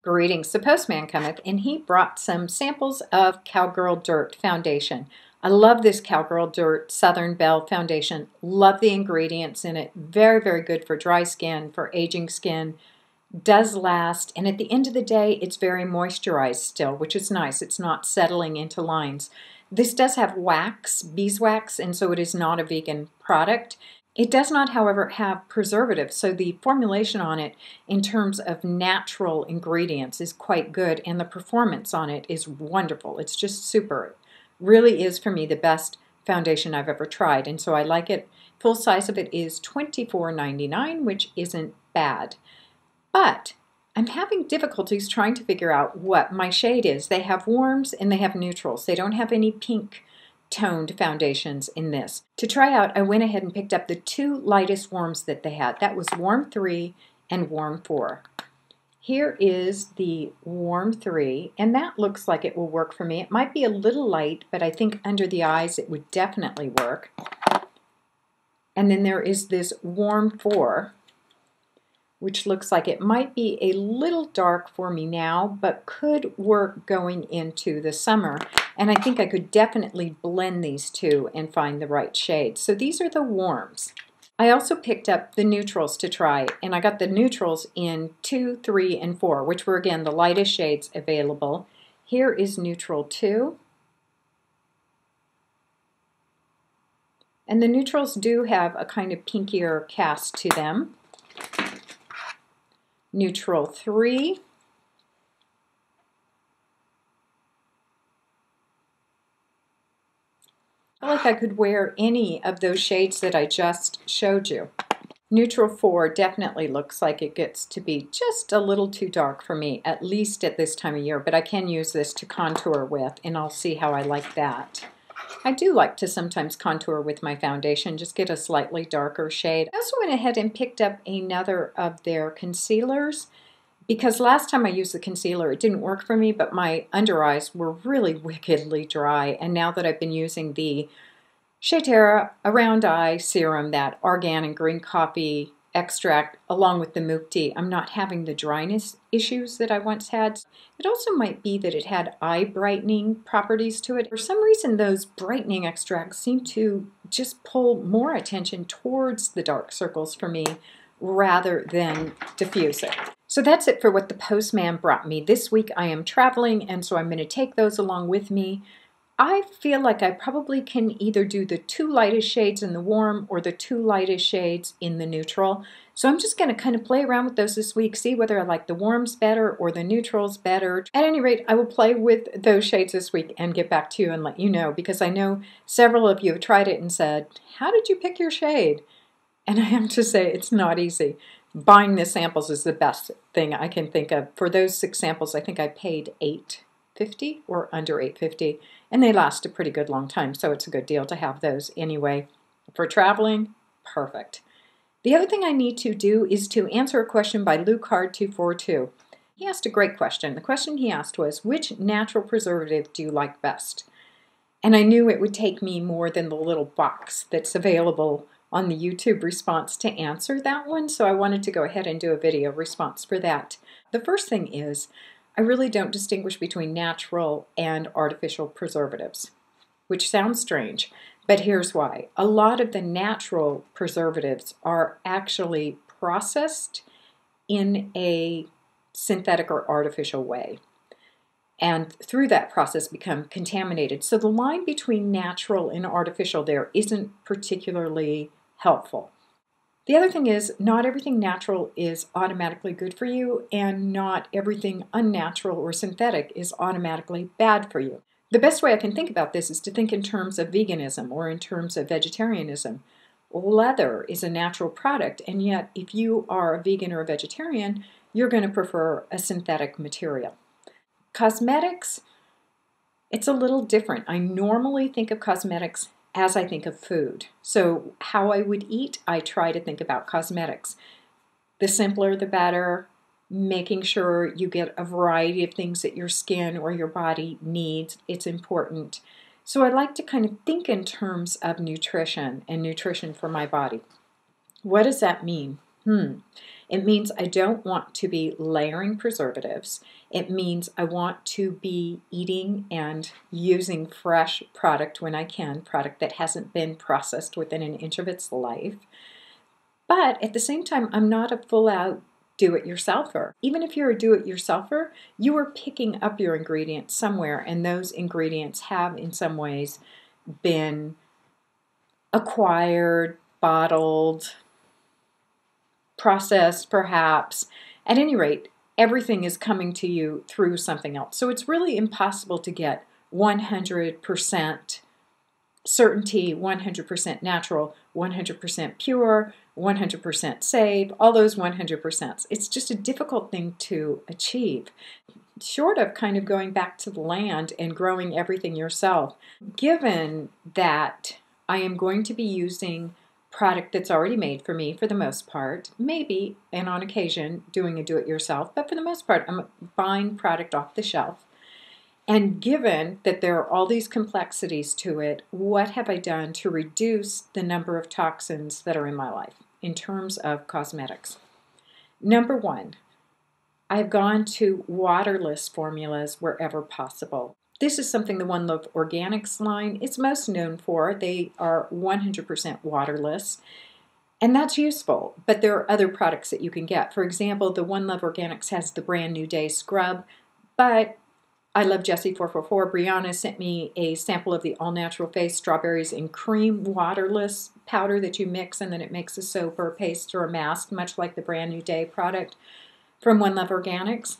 Greetings, the postman cometh, and he brought some samples of Cowgirl Dirt foundation. I love this Cowgirl Dirt Southern Belle foundation. Love the ingredients in it. Very, very good for dry skin, for aging skin. Does last, and at the end of the day, it's very moisturized still, which is nice. It's not settling into lines. This does have wax, beeswax, and so it is not a vegan product. It does not, however, have preservatives, so the formulation on it in terms of natural ingredients is quite good, and the performance on it is wonderful. It's just super. It really is, for me, the best foundation I've ever tried, and so I like it. Full size of it is $24.99, which isn't bad. But I'm having difficulties trying to figure out what my shade is. They have warms and they have neutrals. They don't have any pink toned foundations in this. To try out, I went ahead and picked up the two lightest warms that they had. That was Warm 3 and Warm 4. Here is the Warm 3, and that looks like it will work for me. It might be a little light, but I think under the eyes it would definitely work. And then there is this Warm 4, which looks like it might be a little dark for me now, but could work going into the summer. And I think I could definitely blend these two and find the right shade. So these are the warms. I also picked up the neutrals to try, and I got the neutrals in 2, 3, and 4, which were, again, the lightest shades available. Here is neutral 2. And the neutrals do have a kind of pinkier cast to them. Neutral 3, I feel like I could wear any of those shades that I just showed you. Neutral 4 definitely looks like it gets to be just a little too dark for me, at least at this time of year, but I can use this to contour with, and I'll see how I like that. I do like to sometimes contour with my foundation, just get a slightly darker shade. I also went ahead and picked up another of their concealers, because last time I used the concealer, it didn't work for me, but my under eyes were really wickedly dry. And now that I've been using the Shea Terra Around Eye Serum, that argan and green coffee extract, along with the Mukti, I'm not having the dryness issues that I once had. It also might be that it had eye brightening properties to it. For some reason, those brightening extracts seem to just pull more attention towards the dark circles for me rather than diffuse it. So that's it for what the postman brought me. This week I am traveling, and so I'm going to take those along with me. I feel like I probably can either do the two lightest shades in the warm or the two lightest shades in the neutral. So I'm just going to kind of play around with those this week, see whether I like the warms better or the neutrals better. At any rate, I will play with those shades this week and get back to you and let you know, because I know several of you have tried it and said, "How did you pick your shade?" And I have to say, it's not easy. Buying the samples is the best thing I can think of. For those 6 samples, I think I paid $8.50 or under $8.50, and they last a pretty good long time, so it's a good deal to have those anyway. For traveling, perfect. The other thing I need to do is to answer a question by LukeHard242. He asked a great question. The question he asked was, which natural preservative do you like best? And I knew it would take me more than the little box that's available on the YouTube response to answer that one, so I wanted to go ahead and do a video response for that. The first thing is, I really don't distinguish between natural and artificial preservatives, which sounds strange, but here's why. A lot of the natural preservatives are actually processed in a synthetic or artificial way, and through that process become contaminated. So the line between natural and artificial there isn't particularly helpful. The other thing is, not everything natural is automatically good for you, and not everything unnatural or synthetic is automatically bad for you. The best way I can think about this is to think in terms of veganism or in terms of vegetarianism. Leather is a natural product, and yet if you are a vegan or a vegetarian, you're going to prefer a synthetic material. Cosmetics, it's a little different. I normally think of cosmetics as I think of food. So how I would eat, I try to think about cosmetics. The simpler, the better. Making sure you get a variety of things that your skin or your body needs, it's important. So I like to kind of think in terms of nutrition and nutrition for my body. What does that mean? It means I don't want to be layering preservatives. It means I want to be eating and using fresh product when I can, product that hasn't been processed within an inch of its life. But at the same time, I'm not a full-out do-it-yourselfer. Even if you're a do-it-yourselfer, you are picking up your ingredients somewhere, and those ingredients have in some ways been acquired, bottled, processed perhaps. At any rate, everything is coming to you through something else. So it's really impossible to get 100% certainty, 100% natural, 100% pure, 100% safe, all those 100%. It's just a difficult thing to achieve. Short of kind of going back to the land and growing everything yourself, given that I am going to be using product that's already made for me for the most part, maybe, and on occasion, doing a do-it-yourself, but for the most part, I'm buying product off the shelf. And given that there are all these complexities to it, what have I done to reduce the number of toxins that are in my life in terms of cosmetics? Number one, I've gone to waterless formulas wherever possible. This is something the One Love Organics line is most known for. They are 100% waterless, and that's useful, but there are other products that you can get. For example, the One Love Organics has the Brand New Day scrub, but I love Jessie444. Brianna sent me a sample of the All Natural Face Strawberries and Cream waterless powder that you mix, and then it makes a soap or a paste or a mask, much like the Brand New Day product from One Love Organics.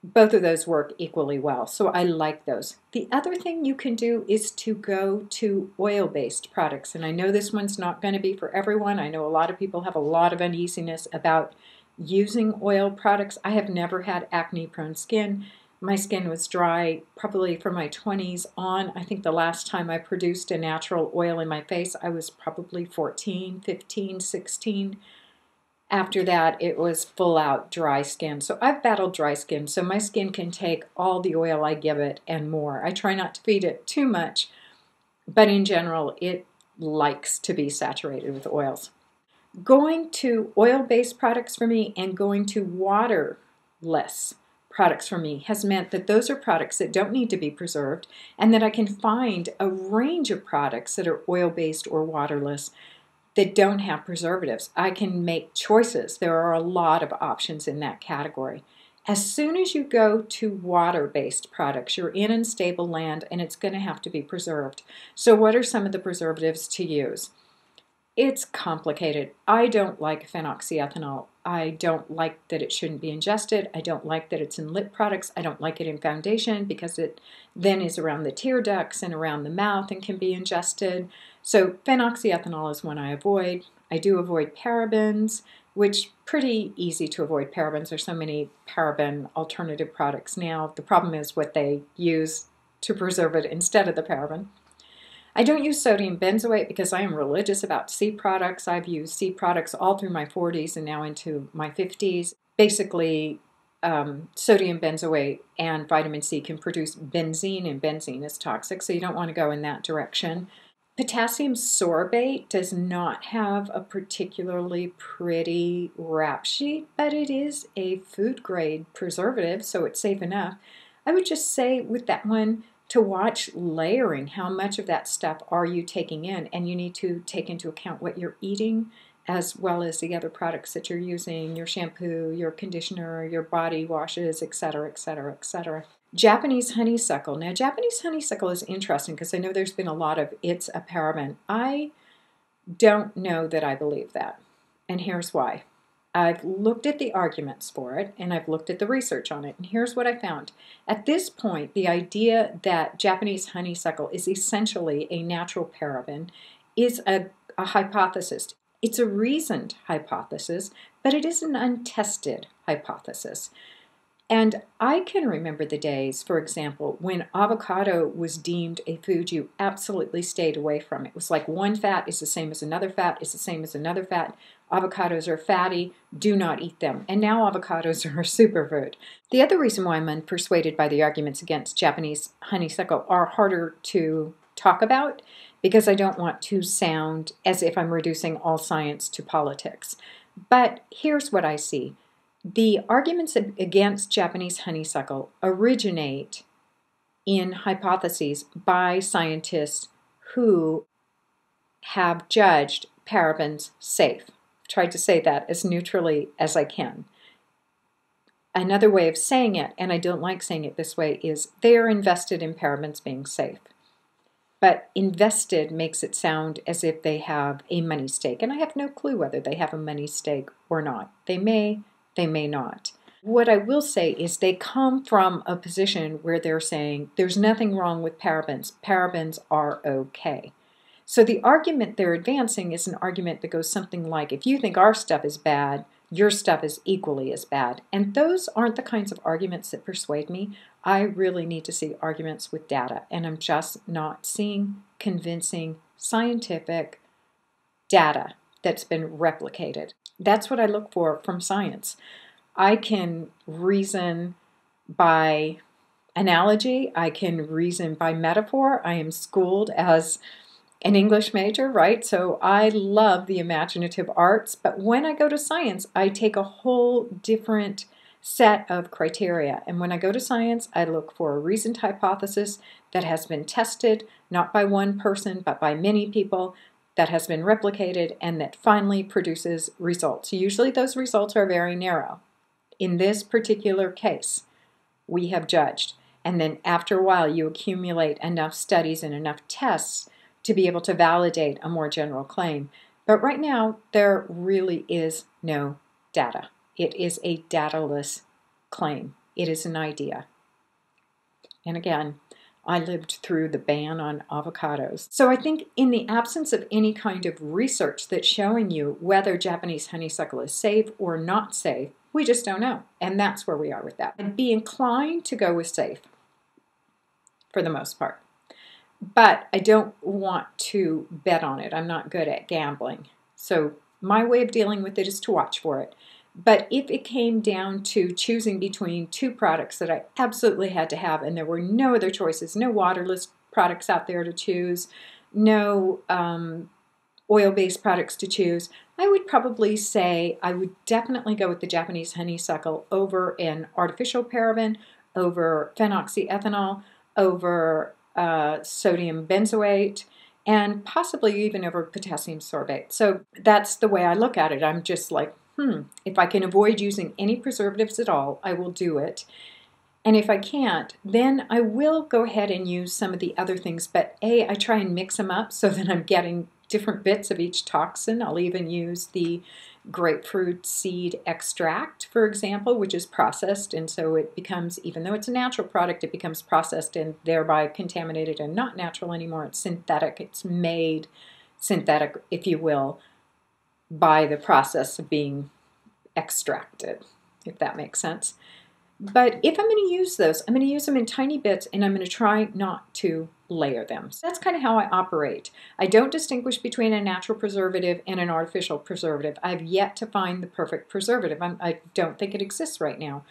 Both of those work equally well, so I like those. The other thing you can do is to go to oil-based products, and I know this one's not going to be for everyone. I know a lot of people have a lot of uneasiness about using oil products. I have never had acne-prone skin. My skin was dry probably from my 20s on. I think the last time I produced a natural oil in my face, I was probably 14, 15, 16. After that, it was full-out dry skin. So I've battled dry skin, so my skin can take all the oil I give it and more. I try not to feed it too much, but in general, it likes to be saturated with oils. Going to oil-based products for me and going to waterless products for me has meant that those are products that don't need to be preserved, and that I can find a range of products that are oil-based or waterless that don't have preservatives. I can make choices. There are a lot of options in that category. As soon as you go to water-based products, you're in unstable land and it's going to have to be preserved. So what are some of the preservatives to use? It's complicated. I don't like phenoxyethanol. I don't like that it shouldn't be ingested. I don't like that it's in lip products. I don't like it in foundation because it then is around the tear ducts and around the mouth and can be ingested. So phenoxyethanol is one I avoid. I do avoid parabens, which pretty easy to avoid parabens. There's so many paraben alternative products now. The problem is what they use to preserve it instead of the paraben. I don't use sodium benzoate because I am religious about C products. I've used C products all through my 40s and now into my 50s. Basically, sodium benzoate and vitamin C can produce benzene, and benzene is toxic, so you don't want to go in that direction. Potassium sorbate does not have a particularly pretty rap sheet, but it is a food-grade preservative, so it's safe enough. I would just say with that one, to watch layering. How much of that stuff are you taking in? And you need to take into account what you're eating as well as the other products that you're using, your shampoo, your conditioner, your body washes, etc., etc., etc. Japanese honeysuckle. Now, Japanese honeysuckle is interesting because I know there's been a lot of it's a paraben. I don't know that I believe that, and here's why. I've looked at the arguments for it, and I've looked at the research on it, and here's what I found. At this point, the idea that Japanese honeysuckle is essentially a natural paraben is a hypothesis. It's a reasoned hypothesis, but it is an untested hypothesis. And I can remember the days, for example, when avocado was deemed a food you absolutely stayed away from. It was like one fat is the same as another fat, is the same as another fat. Avocados are fatty, do not eat them. And now avocados are a superfood. The other reason why I'm unpersuaded by the arguments against Japanese honeysuckle are harder to talk about because I don't want to sound as if I'm reducing all science to politics. But here's what I see. The arguments against Japanese honeysuckle originate in hypotheses by scientists who have judged parabens safe. I've tried to say that as neutrally as I can. Another way of saying it, and I don't like saying it this way, is they are invested in parabens being safe. But invested makes it sound as if they have a money stake, and I have no clue whether they have a money stake or not. They may not. What I will say is they come from a position where they're saying there's nothing wrong with parabens. Parabens are okay. So the argument they're advancing is an argument that goes something like, if you think our stuff is bad, your stuff is equally as bad. And those aren't the kinds of arguments that persuade me. I really need to see arguments with data, and I'm just not seeing convincing scientific data that's been replicated. That's what I look for from science. I can reason by analogy. I can reason by metaphor. I am schooled as an English major, right? So I love the imaginative arts, but when I go to science, I take a whole different set of criteria. And when I go to science, I look for a reasoned hypothesis that has been tested, not by one person, but by many people, that has been replicated, and that finally produces results. Usually those results are very narrow. In this particular case, we have judged. And then after a while, you accumulate enough studies and enough tests to be able to validate a more general claim. But right now, there really is no data. It is a dataless claim. It is an idea. And again, I lived through the ban on avocados. So I think in the absence of any kind of research that's showing you whether Japanese honeysuckle is safe or not safe, we just don't know. And that's where we are with that. I'd be inclined to go with safe for the most part. But I don't want to bet on it. I'm not good at gambling. So my way of dealing with it is to watch for it. But if it came down to choosing between two products that I absolutely had to have, and there were no other choices, no waterless products out there to choose, no oil-based products to choose, I would probably say I would definitely go with the Japanese honeysuckle over an artificial paraben, over phenoxyethanol, over sodium benzoate, and possibly even over potassium sorbate. So that's the way I look at it. I'm just like, if I can avoid using any preservatives at all, I will do it. And if I can't, then I will go ahead and use some of the other things. But I try and mix them up so that I'm getting different bits of each toxin. I'll even use the grapefruit seed extract, for example, which is processed, and so it becomes, even though it's a natural product, it becomes processed and thereby contaminated and not natural anymore. It's synthetic. It's made synthetic, if you will, by the process of being extracted, if that makes sense. But if I'm going to use those, I'm going to use them in tiny bits, and I'm going to try not to layer them. So that's kind of how I operate. I don't distinguish between a natural preservative and an artificial preservative. I've yet to find the perfect preservative. I don't think it exists right now.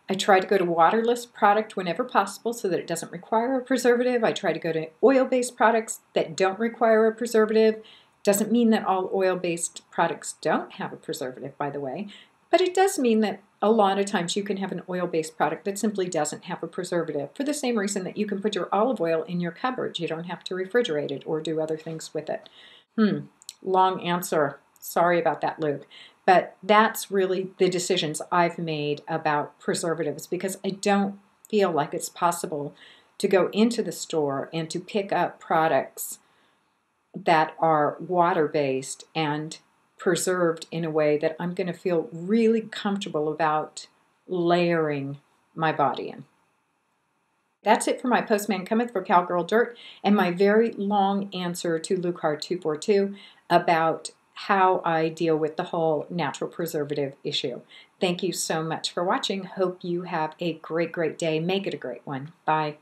I try to go to waterless product whenever possible so that it doesn't require a preservative. I try to go to oil-based products that don't require a preservative. Doesn't mean that all oil-based products don't have a preservative, by the way, but it does mean that a lot of times you can have an oil-based product that simply doesn't have a preservative, for the same reason that you can put your olive oil in your cupboard. You don't have to refrigerate it or do other things with it. Long answer. Sorry about that, Luke. But that's really the decisions I've made about preservatives, because I don't feel like it's possible to go into the store and to pick up products that are water-based and preserved in a way that I'm going to feel really comfortable about layering my body in. That's it for my Postman Cometh for Cowgirl Dirt and my very long answer to LukeHard242 about how I deal with the whole natural preservative issue. Thank you so much for watching. Hope you have a great, great day. Make it a great one. Bye.